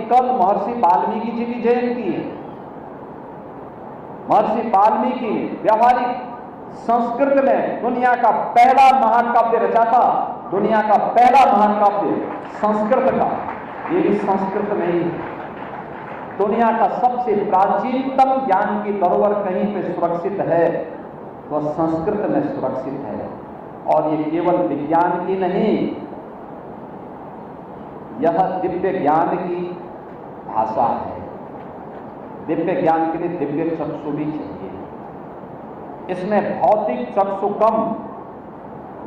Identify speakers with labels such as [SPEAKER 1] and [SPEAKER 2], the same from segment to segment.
[SPEAKER 1] कल महर्षि वाल्मीकि जी की जयंती है। महर्षि वाल्मीकि ने व्यावहारिक संस्कृत में दुनिया का पहला महाकाव्य रचा था। दुनिया का पहला महाकाव्य संस्कृत का, ये भी संस्कृत में ही है। दुनिया का सबसे प्राचीनतम ज्ञान की धरोहर कहीं पे सुरक्षित है तो संस्कृत में सुरक्षित है। और ये केवल विज्ञान की नहीं, यह दिव्य ज्ञान की भाषा है। दिव्य ज्ञान के लिए दिव्य चक्षु भी चाहिए। इसमें भौतिक चक्षु कम,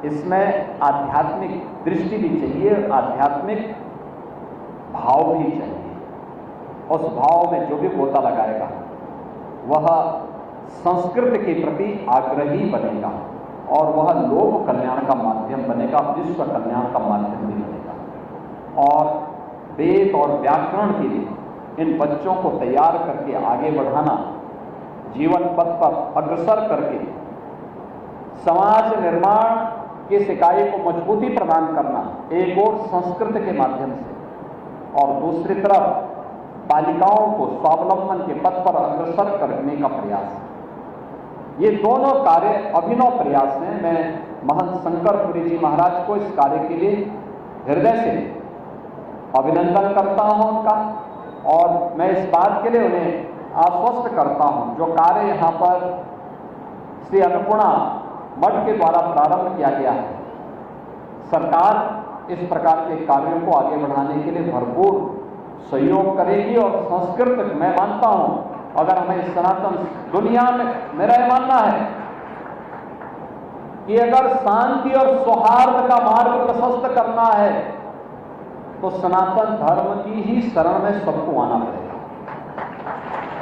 [SPEAKER 1] इसमें आध्यात्मिक दृष्टि भी चाहिए, आध्यात्मिक भाव भी चाहिए। उस भाव में जो भी गोता लगाएगा वह संस्कृत के प्रति आग्रही बनेगा और वह लोक कल्याण का माध्यम बनेगा, विश्व कल्याण का माध्यम भी बनेगा। और वेद और व्याकरण के लिए इन बच्चों को तैयार करके आगे बढ़ाना, जीवन पथ पर अग्रसर करके समाज निर्माण की इकाई को मजबूती प्रदान करना, एक और संस्कृत के माध्यम से, और दूसरी तरफ बालिकाओं को स्वावलंबन के पथ पर अग्रसर करने का प्रयास है। ये दोनों कार्य अभिनव प्रयास हैं। मैं महंत शंकरपुरी जी महाराज को इस कार्य के लिए हृदय से अभिनंदन करता हूं उनका, और मैं इस बात के लिए उन्हें आश्वस्त करता हूं, जो कार्य यहाँ पर श्री अन्नपूर्णा मठ के द्वारा प्रारंभ किया गया है, सरकार इस प्रकार के कार्यों को आगे बढ़ाने के लिए भरपूर सहयोग करेगी। और संस्कृत, मैं मानता हूं, अगर हमें सनातन दुनिया में, मेरा यह मानना है कि अगर शांति और सौहार्द का मार्ग प्रशस्त करना है तो सनातन धर्म की ही शरण में सबको आना पड़ेगा।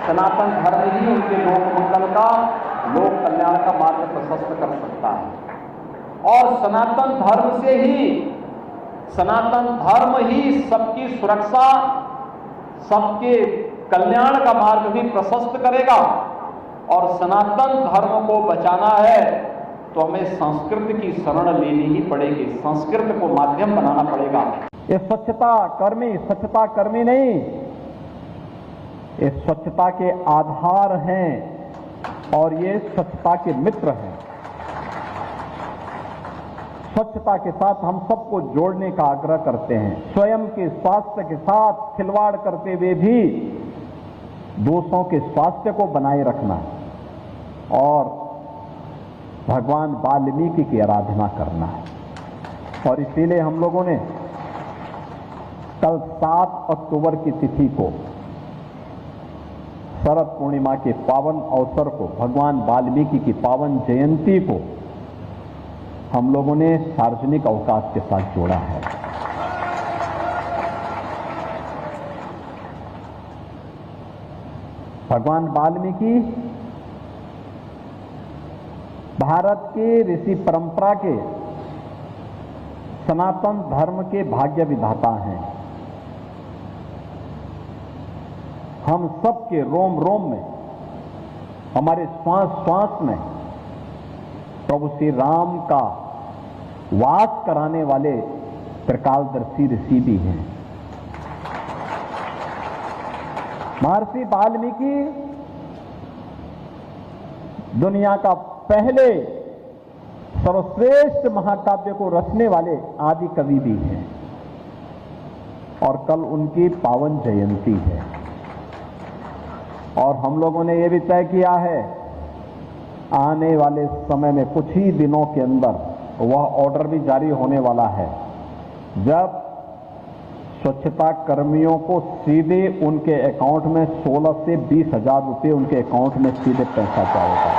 [SPEAKER 1] सनातन धर्म ही उनके लोक मंगल का, लोक कल्याण का मार्ग प्रशस्त कर सकता है। और सनातन धर्म से ही, सनातन धर्म ही सबकी सुरक्षा, सबके कल्याण का मार्ग भी प्रशस्त करेगा। और सनातन धर्म को बचाना है तो हमें संस्कृत की शरण लेनी ही पड़ेगी, संस्कृत को माध्यम बनाना पड़ेगा।
[SPEAKER 2] ये स्वच्छता कर्मी नहीं, ये स्वच्छता के आधार हैं और ये स्वच्छता के मित्र हैं। स्वच्छता के साथ हम सबको जोड़ने का आग्रह करते हैं। स्वयं के स्वास्थ्य के साथ खिलवाड़ करते हुए भी दूसरों के स्वास्थ्य को बनाए रखना और भगवान वाल्मीकि की आराधना करना है। और इसीलिए हम लोगों ने कल 7 अक्टूबर की तिथि को, शरद पूर्णिमा के पावन अवसर को, भगवान वाल्मीकि की पावन जयंती को हम लोगों ने सार्वजनिक अवकाश के साथ जोड़ा है। भगवान वाल्मीकि भारत के ऋषि परंपरा के, सनातन धर्म के भाग्य विधाता हैं। हम सबके रोम रोम में, हमारे श्वास श्वास में प्रभु श्री राम का वास कराने वाले त्रिकालदर्शी ऋषि भी हैं। महर्षि वाल्मीकि दुनिया का पहले सर्वश्रेष्ठ महाकाव्य को रचने वाले आदि कवि भी हैं और कल उनकी पावन जयंती है। और हम लोगों ने यह भी तय किया है, आने वाले समय में कुछ ही दिनों के अंदर वह ऑर्डर भी जारी होने वाला है, जब स्वच्छता कर्मियों को सीधे उनके अकाउंट में 16 से 20 हजार रुपये उनके अकाउंट में सीधे पैसा जाएगा।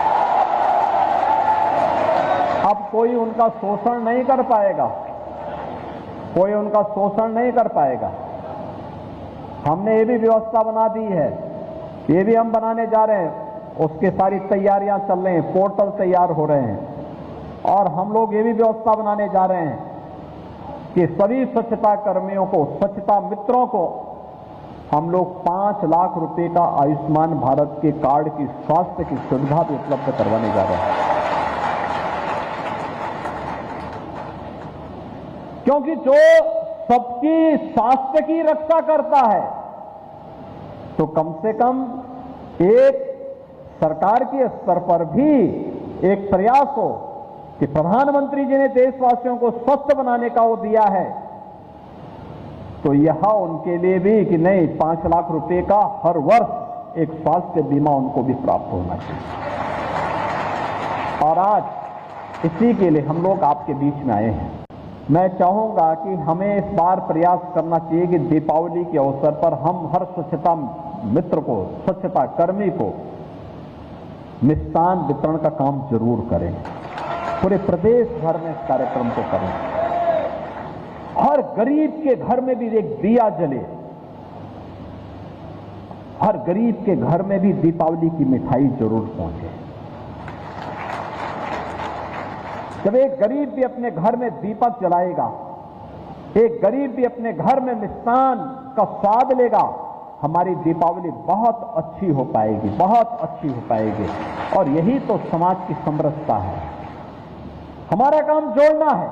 [SPEAKER 2] अब कोई उनका शोषण नहीं कर पाएगा, कोई उनका शोषण नहीं कर पाएगा। हमने ये भी व्यवस्था बना दी है, ये भी हम बनाने जा रहे हैं, उसके सारी तैयारियां चल रही हैं, पोर्टल तैयार हो रहे हैं। और हम लोग ये भी व्यवस्था बनाने जा रहे हैं कि सभी स्वच्छता कर्मियों को, स्वच्छता मित्रों को हम लोग 5 लाख रुपए का आयुष्मान भारत के कार्ड की स्वास्थ्य की सुविधा भी उपलब्ध करवाने जा रहे हैं। क्योंकि जो सबकी स्वास्थ्य की रक्षा करता है तो कम से कम एक सरकार के स्तर पर भी एक प्रयास हो कि प्रधानमंत्री जी ने देशवासियों को स्वस्थ बनाने का वो दिया है, तो यह उनके लिए भी कि नहीं 5 लाख रुपए का हर वर्ष एक स्वास्थ्य बीमा उनको भी प्राप्त होना चाहिए। और आज इसी के लिए हम लोग आपके बीच में आए हैं। मैं चाहूंगा कि हमें इस बार प्रयास करना चाहिए कि दीपावली के अवसर पर हम हर स्वच्छता मित्र को, स्वच्छता कर्मी को मिष्ठान वितरण का काम जरूर करें। पूरे प्रदेश भर में इस कार्यक्रम को करें। हर गरीब के घर में भी एक दिया जले, हर गरीब के घर में भी दीपावली की मिठाई जरूर पहुंचे। जब एक गरीब भी अपने घर में दीपक जलाएगा, एक गरीब भी अपने घर में मिष्ठान का स्वाद लेगा, हमारी दीपावली बहुत अच्छी हो पाएगी, बहुत अच्छी हो पाएगी। और यही तो समाज की समरसता है। हमारा काम जोड़ना है।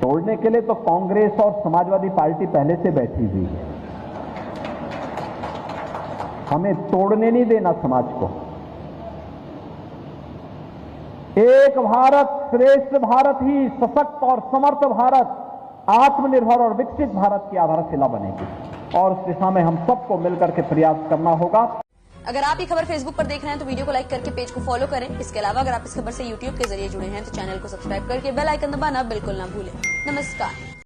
[SPEAKER 2] तोड़ने के लिए तो कांग्रेस और समाजवादी पार्टी पहले से बैठी हुई है। हमें तोड़ने नहीं देना समाज को। एक भारत श्रेष्ठ भारत ही सशक्त और समर्थ भारत, आत्मनिर्भर और विकसित भारत की आधारशिला बनेगी। और उस दिशा में हम सबको मिलकर के प्रयास करना होगा।
[SPEAKER 3] अगर आप ये खबर फेसबुक पर देख रहे हैं तो वीडियो को लाइक करके पेज को फॉलो करें। इसके अलावा अगर आप इस खबर से यूट्यूब के जरिए जुड़े हैं तो चैनल को सब्सक्राइब करके बेल आइकन दबाना बिल्कुल ना भूलें। नमस्कार।